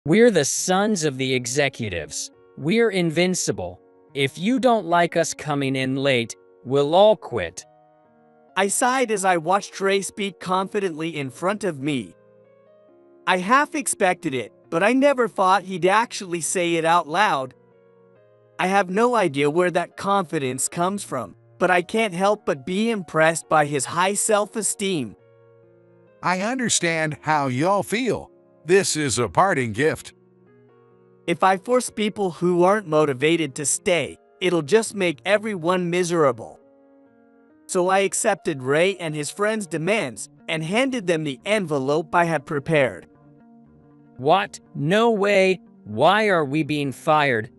We're the sons of the executives. We're invincible. If you don't like us coming in late, we'll all quit. I sighed as I watched Ray speak confidently in front of me. I half expected it, but I never thought he'd actually say it out loud. I have no idea where that confidence comes from, but I can't help but be impressed by his high self-esteem. I understand how y'all feel. This is a parting gift. If I force people who aren't motivated to stay, it'll just make everyone miserable. So I accepted Ray and his friend's demands and handed them the envelope I had prepared. What? No way. Why are we being fired?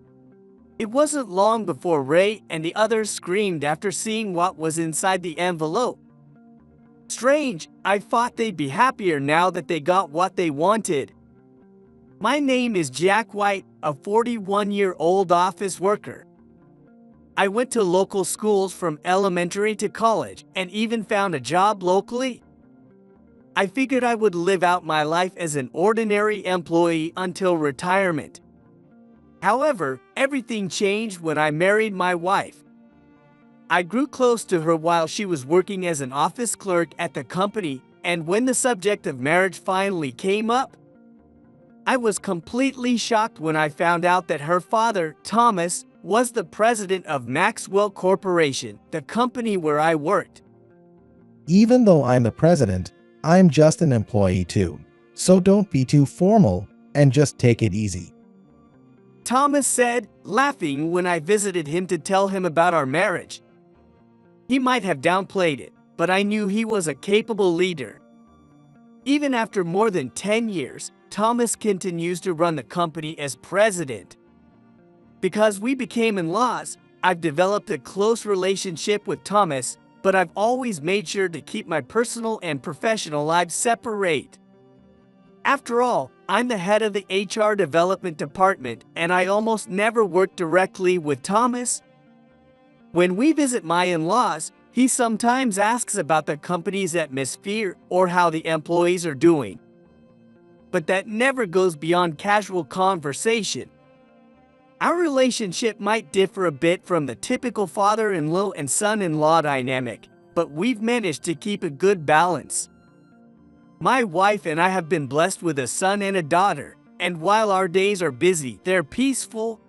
It wasn't long before Ray and the others screamed after seeing what was inside the envelope. Strange, I thought they'd be happier now that they got what they wanted. My name is Jack White, a 41-year-old office worker. I went to local schools from elementary to college and even found a job locally. I figured I would live out my life as an ordinary employee until retirement. However, everything changed when I married my wife. I grew close to her while she was working as an office clerk at the company, and when the subject of marriage finally came up, I was completely shocked when I found out that her father, Thomas, was the president of Maxwell Corporation, the company where I worked. Even though I'm the president, I'm just an employee too. So don't be too formal and just take it easy. Thomas said, laughing when I visited him to tell him about our marriage. He might have downplayed it, but I knew he was a capable leader. Even after more than 10 years, Thomas continues to run the company as president. Because we became in-laws, I've developed a close relationship with Thomas, but I've always made sure to keep my personal and professional lives separate. After all, I'm the head of the HR development department, and I almost never work directly with Thomas. When we visit my in-laws, he sometimes asks about the company's atmosphere or how the employees are doing. But that never goes beyond casual conversation. Our relationship might differ a bit from the typical father-in-law and son-in-law dynamic, but we've managed to keep a good balance. My wife and I have been blessed with a son and a daughter, and while our days are busy, they're peaceful.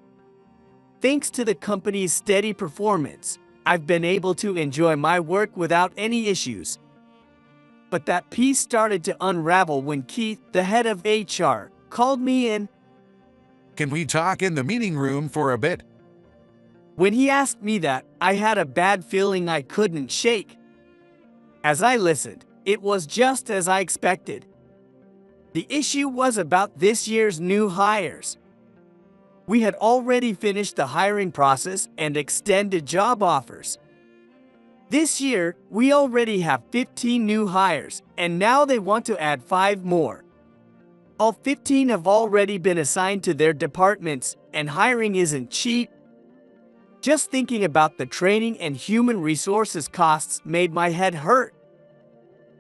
Thanks to the company's steady performance, I've been able to enjoy my work without any issues. But that peace started to unravel when Keith, the head of HR, called me in. Can we talk in the meeting room for a bit? When he asked me that, I had a bad feeling I couldn't shake. As I listened, it was just as I expected. The issue was about this year's new hires. We had already finished the hiring process and extended job offers. This year, we already have 15 new hires, and now they want to add 5 more. All 15 have already been assigned to their departments, and hiring isn't cheap. Just thinking about the training and human resources costs made my head hurt.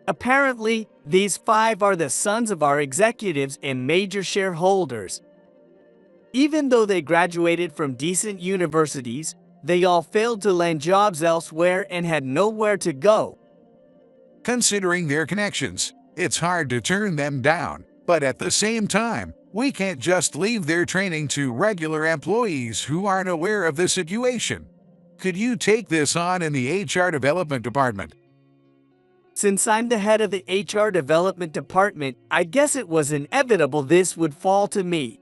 Apparently, these 5 are the sons of our executives and major shareholders. Even though they graduated from decent universities, they all failed to land jobs elsewhere and had nowhere to go. Considering their connections, it's hard to turn them down, but at the same time, we can't just leave their training to regular employees who aren't aware of the situation. Could you take this on in the HR development department? Since I'm the head of the HR development department, I guess it was inevitable this would fall to me.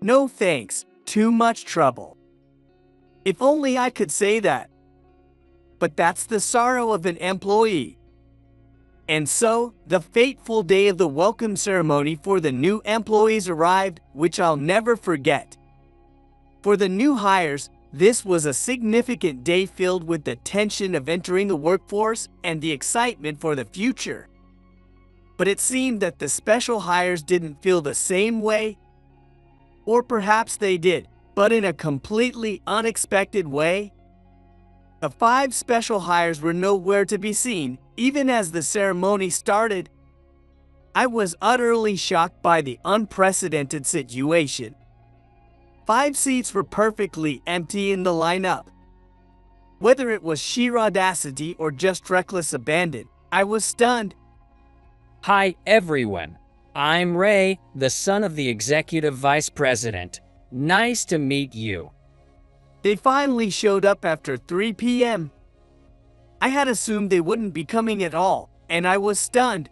No thanks, too much trouble. If only I could say that. But that's the sorrow of an employee. And so, the fateful day of the welcome ceremony for the new employees arrived, which I'll never forget. For the new hires, this was a significant day filled with the tension of entering the workforce and the excitement for the future. But it seemed that the special hires didn't feel the same way. Or perhaps they did, but in a completely unexpected way. The 5 special hires were nowhere to be seen, even as the ceremony started. I was utterly shocked by the unprecedented situation. 5 seats were perfectly empty in the lineup. Whether it was sheer audacity or just reckless abandon, I was stunned. Hi, everyone. I'm Ray, the son of the executive vice president. Nice to meet you. They finally showed up after 3 p.m. I had assumed they wouldn't be coming at all, and I was stunned.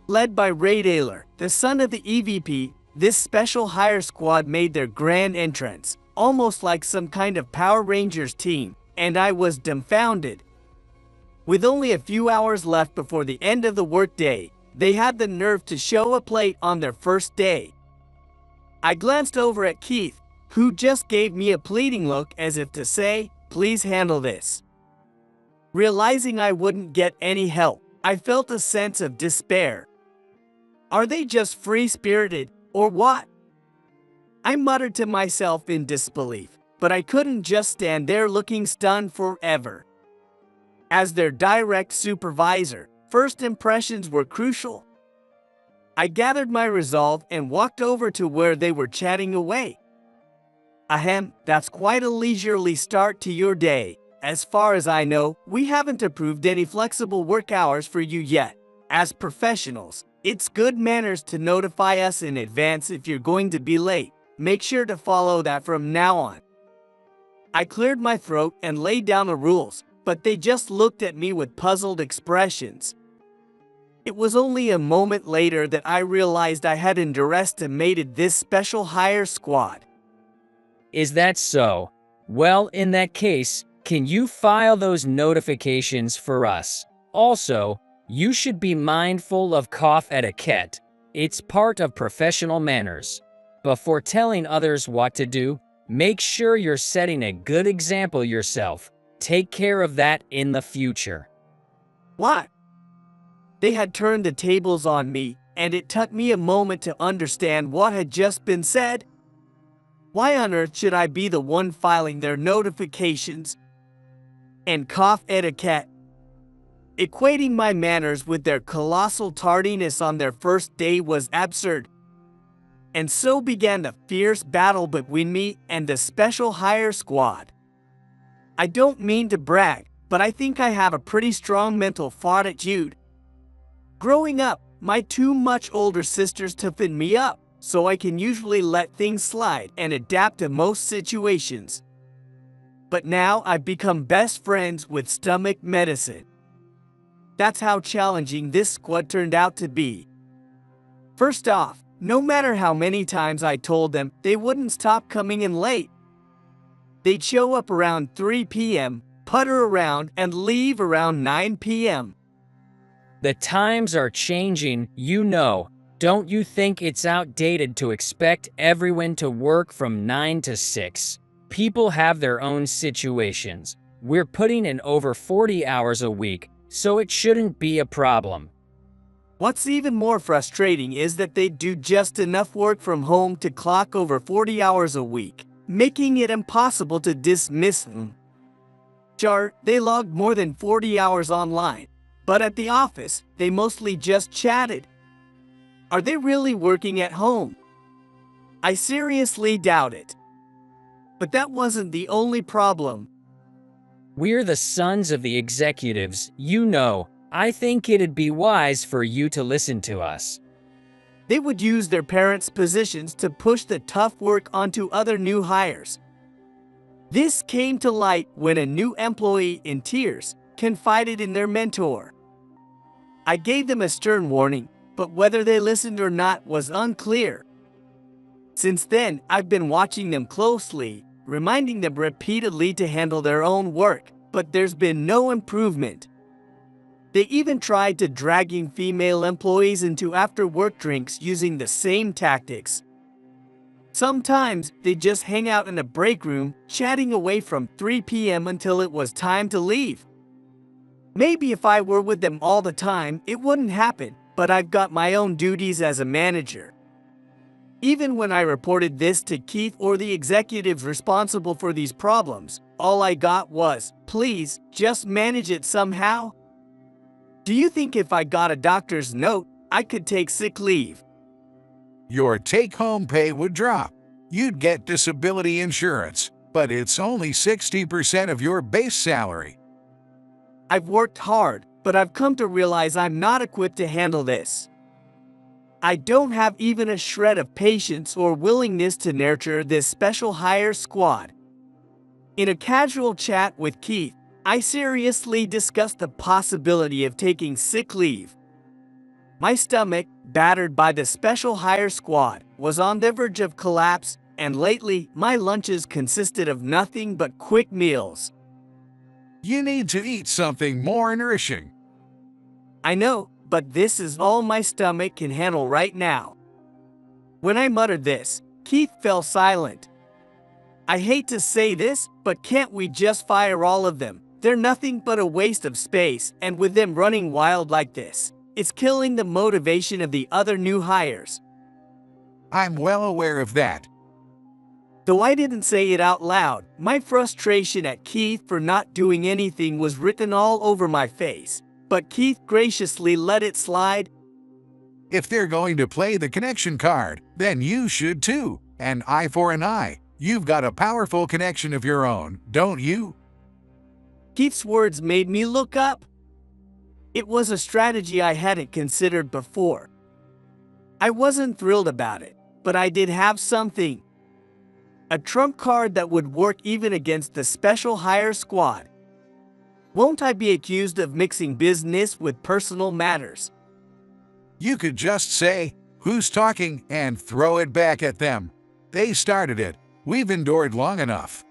Led by Ray Taylor, the son of the EVP, this special hire squad made their grand entrance, almost like some kind of Power Rangers team, and I was dumbfounded. With only a few hours left before the end of the workday, they had the nerve to show up late on their first day. I glanced over at Keith, who just gave me a pleading look as if to say, "Please handle this." Realizing I wouldn't get any help, I felt a sense of despair. Are they just free-spirited, or what? I muttered to myself in disbelief, but I couldn't just stand there looking stunned forever. As their direct supervisor, first impressions were crucial. I gathered my resolve and walked over to where they were chatting away. Ahem, that's quite a leisurely start to your day. As far as I know, we haven't approved any flexible work hours for you yet. As professionals, it's good manners to notify us in advance if you're going to be late. Make sure to follow that from now on. I cleared my throat and laid down the rules, but they just looked at me with puzzled expressions. It was only a moment later that I realized I had underestimated this special hire squad. Is that so? Well, in that case, can you file those notifications for us? Also, you should be mindful of cough etiquette. It's part of professional manners. Before telling others what to do, make sure you're setting a good example yourself. Take care of that in the future. What? They had turned the tables on me, and it took me a moment to understand what had just been said. Why on earth should I be the one filing their notifications? And cough etiquette? Equating my manners with their colossal tardiness on their first day was absurd. And so began the fierce battle between me and the special hire squad. I don't mean to brag, but I think I have a pretty strong mental fortitude. Growing up, my 2 much older sisters toughened me up, so I can usually let things slide and adapt to most situations. But now I've become best friends with stomach medicine. That's how challenging this squad turned out to be. First off, no matter how many times I told them, they wouldn't stop coming in late. They'd show up around 3 p.m., putter around, and leave around 9 p.m. The times are changing, you know. Don't you think it's outdated to expect everyone to work from 9 to 6? People have their own situations. We're putting in over 40 hours a week, so it shouldn't be a problem. What's even more frustrating is that they do just enough work from home to clock over 40 hours a week, making it impossible to dismiss them. Sure, they logged more than 40 hours online, but at the office, they mostly just chatted. Are they really working at home? I seriously doubt it. But that wasn't the only problem. We're the sons of the executives, you know. I think it'd be wise for you to listen to us. They would use their parents' positions to push the tough work onto other new hires. This came to light when a new employee in tears confided in their mentor. I gave them a stern warning, but whether they listened or not was unclear. Since then, I've been watching them closely, reminding them repeatedly to handle their own work, but there's been no improvement. They even tried to dragging female employees into after-work drinks using the same tactics. Sometimes, they'd just hang out in a break room, chatting away from 3 p.m. until it was time to leave. Maybe if I were with them all the time, it wouldn't happen, but I've got my own duties as a manager. Even when I reported this to Keith or the executives responsible for these problems, all I got was, "Please, just manage it somehow." Do you think if I got a doctor's note, I could take sick leave. Your take-home pay would drop. You'd get disability insurance, but it's only 60% of your base salary. I've worked hard, but I've come to realize I'm not equipped to handle this. I don't have even a shred of patience or willingness to nurture this special hire squad. In a casual chat with Keith, I seriously discussed the possibility of taking sick leave. My stomach, battered by the special hire squad, was on the verge of collapse, and lately my lunches consisted of nothing but quick meals. You need to eat something more nourishing. I know, but this is all my stomach can handle right now. When I muttered this, Keith fell silent. I hate to say this, but can't we just fire all of them? They're nothing but a waste of space, and with them running wild like this, it's killing the motivation of the other new hires. I'm well aware of that. Though I didn't say it out loud, my frustration at Keith for not doing anything was written all over my face. But Keith graciously let it slide. If they're going to play the connection card, then you should too. An eye for an eye. You've got a powerful connection of your own, don't you? Keith's words made me look up. It was a strategy I hadn't considered before. I wasn't thrilled about it, but I did have something. A trump card that would work even against the special hire squad. Won't I be accused of mixing business with personal matters? You could just say, "Who's talking?" and throw it back at them. They started it. We've endured long enough.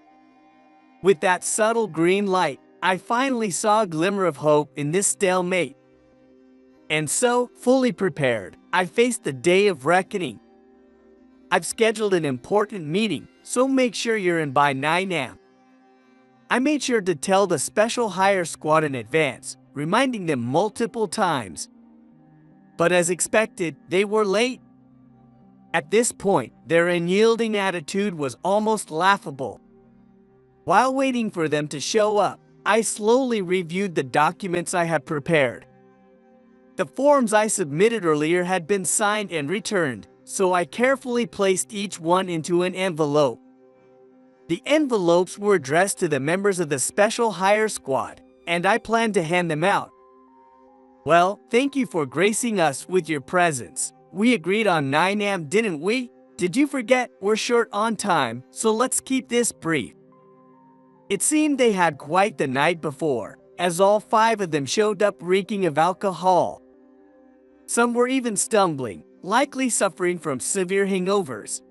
With that subtle green light, I finally saw a glimmer of hope in this stalemate. And so, fully prepared, I faced the day of reckoning. I've scheduled an important meeting, so make sure you're in by 9 a.m. I made sure to tell the special hire squad in advance, reminding them multiple times. But as expected, they were late. At this point, their unyielding attitude was almost laughable. While waiting for them to show up, I slowly reviewed the documents I had prepared. The forms I submitted earlier had been signed and returned, so I carefully placed each one into an envelope. The envelopes were addressed to the members of the special hire squad, and I planned to hand them out. Well, thank you for gracing us with your presence. We agreed on 9 a.m., didn't we? Did you forget? We're short on time, so let's keep this brief. It seemed they had quite the night before, as all 5 of them showed up reeking of alcohol. Some were even stumbling, likely suffering from severe hangovers.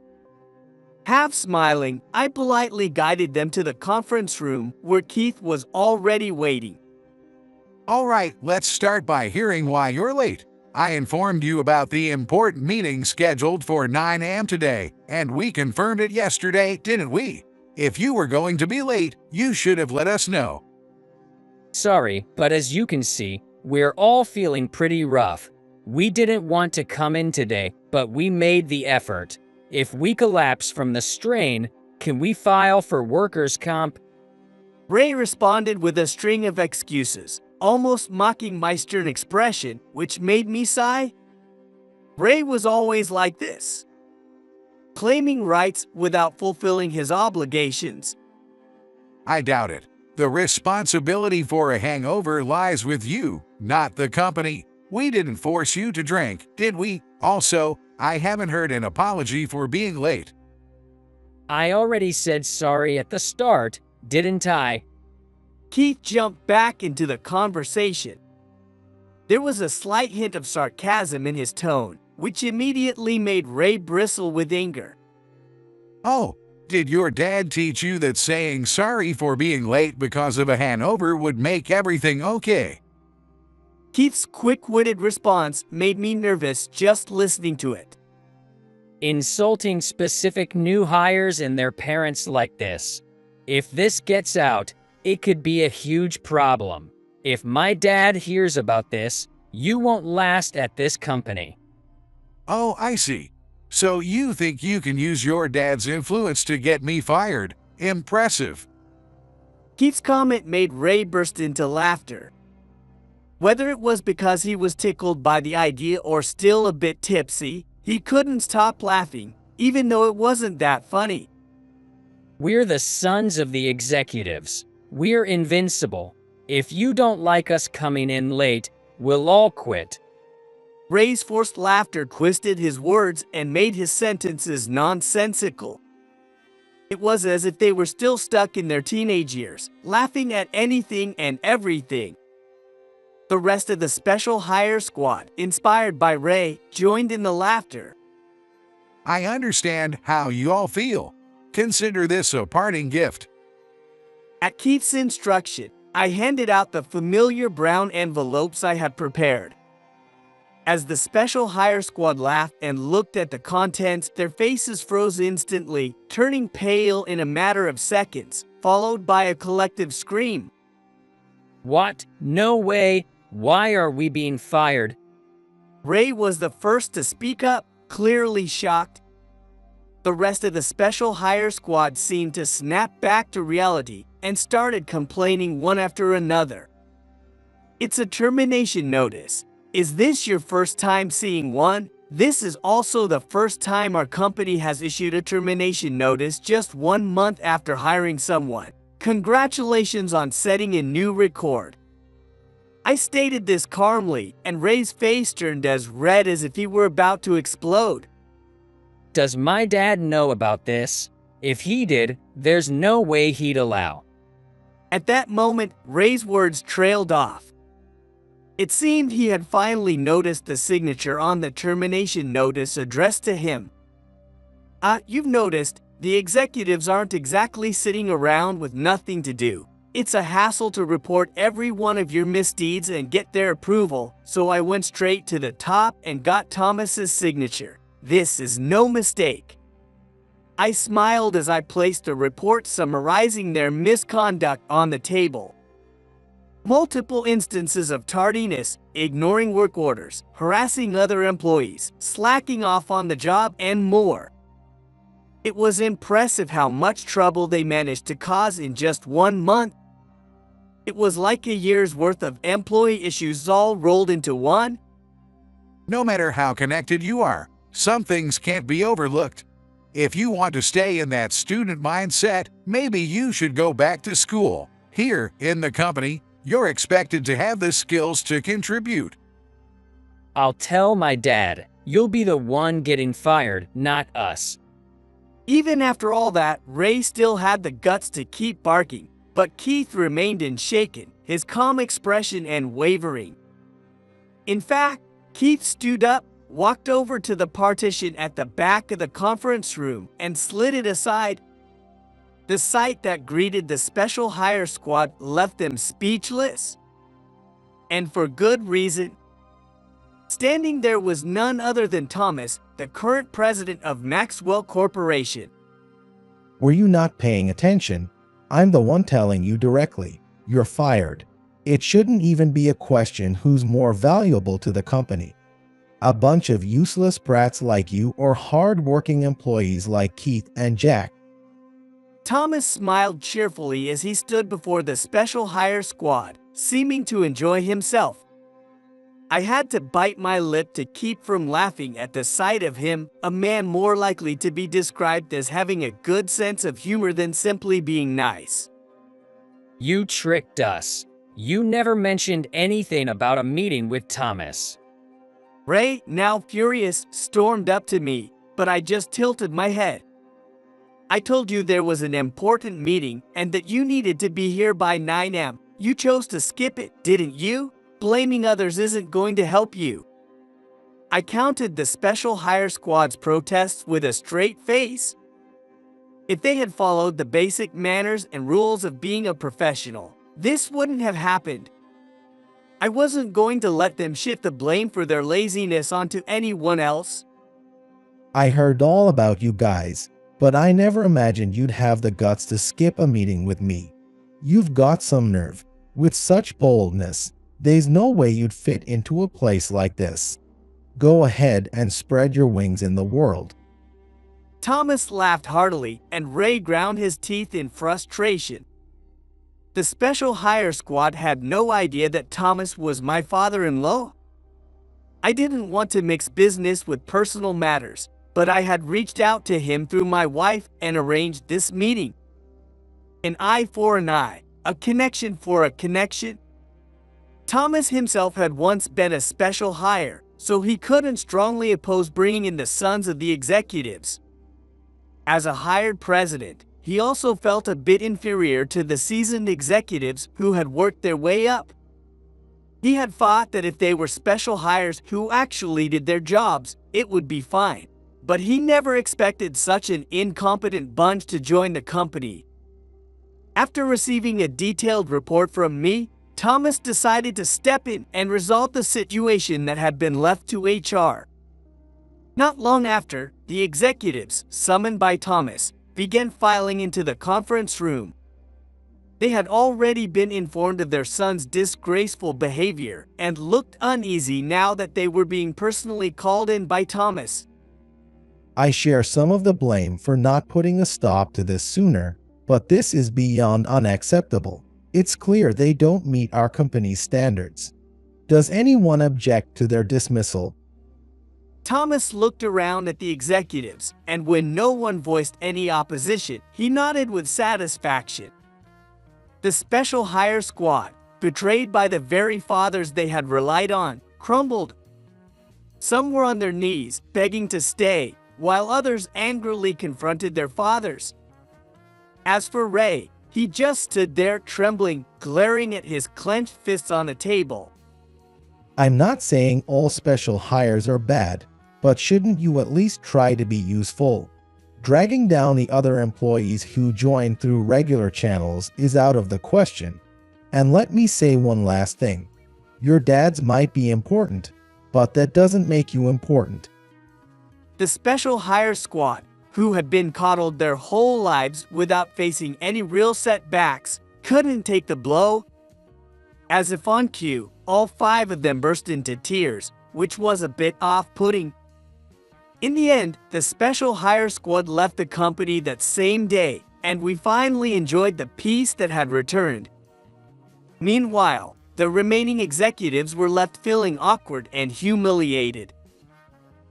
Half smiling, I politely guided them to the conference room where Keith was already waiting. All right, let's start by hearing why you're late. I informed you about the important meeting scheduled for 9 a.m. today, and we confirmed it yesterday, didn't we? If you were going to be late, you should have let us know. Sorry, but as you can see, we're all feeling pretty rough. We didn't want to come in today, but we made the effort. If we collapse from the strain, can we file for workers' comp? Ray responded with a string of excuses, almost mocking my stern expression, which made me sigh. Ray was always like this, claiming rights without fulfilling his obligations. I doubt it. The responsibility for a hangover lies with you, not the company. We didn't force you to drink, did we? Also, I haven't heard an apology for being late. I already said sorry at the start, didn't I? Keith jumped back into the conversation. There was a slight hint of sarcasm in his tone, which immediately made Ray bristle with anger. Oh, did your dad teach you that saying sorry for being late because of a hangover would make everything okay? Keith's quick-witted response made me nervous just listening to it. Insulting specific new hires and their parents like this. If this gets out, it could be a huge problem. If my dad hears about this, you won't last at this company. Oh, I see. So you think you can use your dad's influence to get me fired? Impressive. Keith's comment made Ray burst into laughter. Whether it was because he was tickled by the idea or still a bit tipsy, he couldn't stop laughing, even though it wasn't that funny. We're the sons of the executives. We're invincible. If you don't like us coming in late, we'll all quit. Ray's forced laughter twisted his words and made his sentences nonsensical. It was as if they were still stuck in their teenage years, laughing at anything and everything. The rest of the special hire squad, inspired by Ray, joined in the laughter. I understand how you all feel. Consider this a parting gift. At Keith's instruction, I handed out the familiar brown envelopes I had prepared. As the special hire squad laughed and looked at the contents, their faces froze instantly, turning pale in a matter of seconds, followed by a collective scream. What? No way! Why are we being fired? Ray was the first to speak up, clearly shocked. The rest of the special hire squad seemed to snap back to reality and started complaining one after another. It's a termination notice. Is this your first time seeing one? This is also the first time our company has issued a termination notice just 1 month after hiring someone. Congratulations on setting a new record. I stated this calmly, and Ray's face turned as red as if he were about to explode. Does my dad know about this? If he did, there's no way he'd allow. At that moment, Ray's words trailed off. It seemed he had finally noticed the signature on the termination notice addressed to him. You've noticed, the executives aren't exactly sitting around with nothing to do. It's a hassle to report every one of your misdeeds and get their approval, so I went straight to the top and got Thomas's signature. This is no mistake. I smiled as I placed a report summarizing their misconduct on the table. Multiple instances of tardiness, ignoring work orders, harassing other employees, slacking off on the job, and more. It was impressive how much trouble they managed to cause in just 1 month. It was like a year's worth of employee issues all rolled into one. No matter how connected you are, some things can't be overlooked. If you want to stay in that student mindset, maybe you should go back to school. Here, in the company, you're expected to have the skills to contribute. I'll tell my dad. You'll be the one getting fired, not us. Even after all that, Ray still had the guts to keep barking, but Keith remained unshaken, his calm expression unwavering. In fact, Keith stood up, walked over to the partition at the back of the conference room, and slid it aside. The sight that greeted the special hire squad left them speechless. And for good reason. Standing there was none other than Thomas, the current president of Maxwell Corporation. Were you not paying attention? I'm the one telling you directly. You're fired. It shouldn't even be a question who's more valuable to the company. A bunch of useless brats like you or hard-working employees like Keith and Jack. Thomas smiled cheerfully as he stood before the special hire squad, seeming to enjoy himself. I had to bite my lip to keep from laughing at the sight of him, a man more likely to be described as having a good sense of humor than simply being nice. You tricked us. You never mentioned anything about a meeting with Thomas. Ray, now furious, stormed up to me, but I just tilted my head. I told you there was an important meeting and that you needed to be here by 9 a.m. You chose to skip it, didn't you? Blaming others isn't going to help you. I countered the special hire squad's protests with a straight face. If they had followed the basic manners and rules of being a professional, this wouldn't have happened. I wasn't going to let them shift the blame for their laziness onto anyone else. I heard all about you guys, but I never imagined you'd have the guts to skip a meeting with me. You've got some nerve. With such boldness, there's no way you'd fit into a place like this. Go ahead and spread your wings in the world. Thomas laughed heartily, and Ray ground his teeth in frustration. The special hire squad had no idea that Thomas was my father-in-law. I didn't want to mix business with personal matters, but I had reached out to him through my wife and arranged this meeting. An eye for an eye, a connection for a connection. Thomas himself had once been a special hire, so he couldn't strongly oppose bringing in the sons of the executives. As a hired president, he also felt a bit inferior to the seasoned executives who had worked their way up. He had thought that if they were special hires who actually did their jobs, it would be fine. But he never expected such an incompetent bunch to join the company. After receiving a detailed report from me, Thomas decided to step in and resolve the situation that had been left to HR. Not long after, the executives, summoned by Thomas, began filing into the conference room. They had already been informed of their son's disgraceful behavior and looked uneasy now that they were being personally called in by Thomas. I share some of the blame for not putting a stop to this sooner, but this is beyond unacceptable. It's clear they don't meet our company's standards. Does anyone object to their dismissal? Thomas looked around at the executives, and when no one voiced any opposition, he nodded with satisfaction. The special hire squad, betrayed by the very fathers they had relied on, crumbled. Some were on their knees, begging to stay, while others angrily confronted their fathers. As for Ray, he just stood there trembling, glaring at his clenched fists on the table. I'm not saying all special hires are bad, but shouldn't you at least try to be useful? Dragging down the other employees who join through regular channels is out of the question. And let me say one last thing. Your dads might be important, but that doesn't make you important. The special hire squad, who had been coddled their whole lives without facing any real setbacks, couldn't take the blow. As if on cue, all 5 of them burst into tears, which was a bit off-putting. In the end, the special hire squad left the company that same day, and we finally enjoyed the peace that had returned. Meanwhile, the remaining executives were left feeling awkward and humiliated.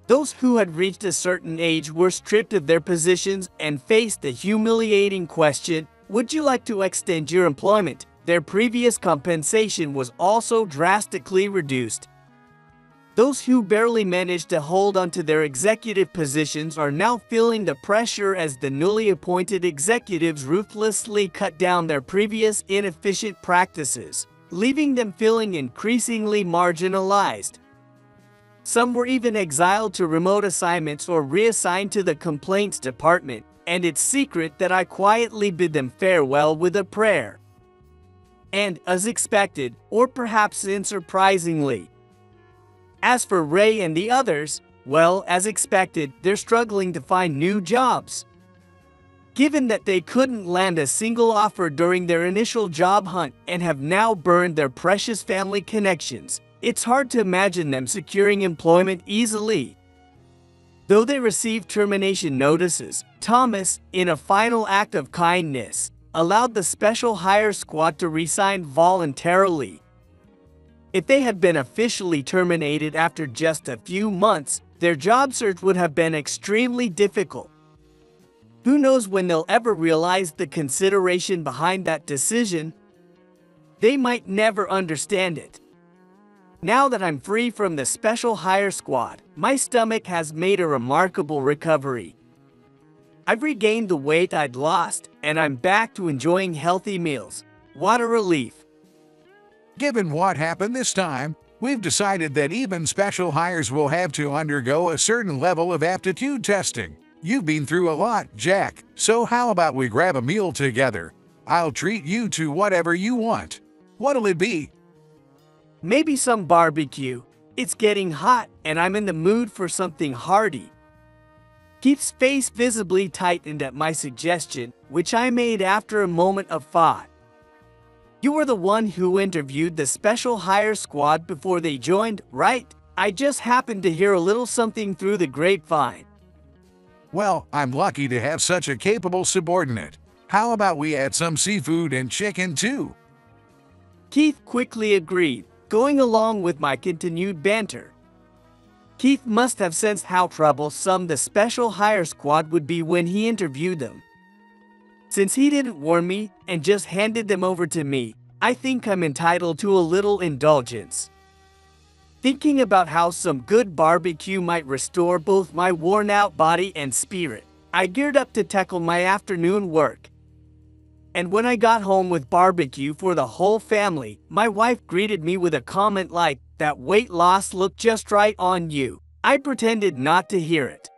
Those who had reached a certain age were stripped of their positions and faced the humiliating question, would you like to extend your employment? Their previous compensation was also drastically reduced. Those who barely managed to hold onto their executive positions are now feeling the pressure as the newly appointed executives ruthlessly cut down their previous inefficient practices, leaving them feeling increasingly marginalized. Some were even exiled to remote assignments or reassigned to the complaints department, and it's secret that I quietly bid them farewell with a prayer. And, as expected, or perhaps unsurprisingly, as for Ray and the others, well, as expected, they're struggling to find new jobs. Given that they couldn't land a single offer during their initial job hunt and have now burned their precious family connections, it's hard to imagine them securing employment easily. Though they received termination notices, Thomas, in a final act of kindness, allowed the special hire squad to resign voluntarily. If they had been officially terminated after just a few months, their job search would have been extremely difficult. Who knows when they'll ever realize the consideration behind that decision? They might never understand it. Now that I'm free from the special hire squad, my stomach has made a remarkable recovery. I've regained the weight I'd lost, and I'm back to enjoying healthy meals. What a relief. Given what happened this time, we've decided that even special hires will have to undergo a certain level of aptitude testing. You've been through a lot, Jack, so how about we grab a meal together? I'll treat you to whatever you want. What'll it be? Maybe some barbecue. It's getting hot, and I'm in the mood for something hearty. Keith's face visibly tightened at my suggestion, which I made after a moment of thought. You were the one who interviewed the special hire squad before they joined, right? I just happened to hear a little something through the grapevine. Well, I'm lucky to have such a capable subordinate. How about we add some seafood and chicken too? Keith quickly agreed, going along with my continued banter. Keith must have sensed how troublesome the special hire squad would be when he interviewed them. Since he didn't warn me and just handed them over to me, I think I'm entitled to a little indulgence. Thinking about how some good barbecue might restore both my worn-out body and spirit, I geared up to tackle my afternoon work. And when I got home with barbecue for the whole family, my wife greeted me with a comment like, "That weight loss looked just right on you." I pretended not to hear it.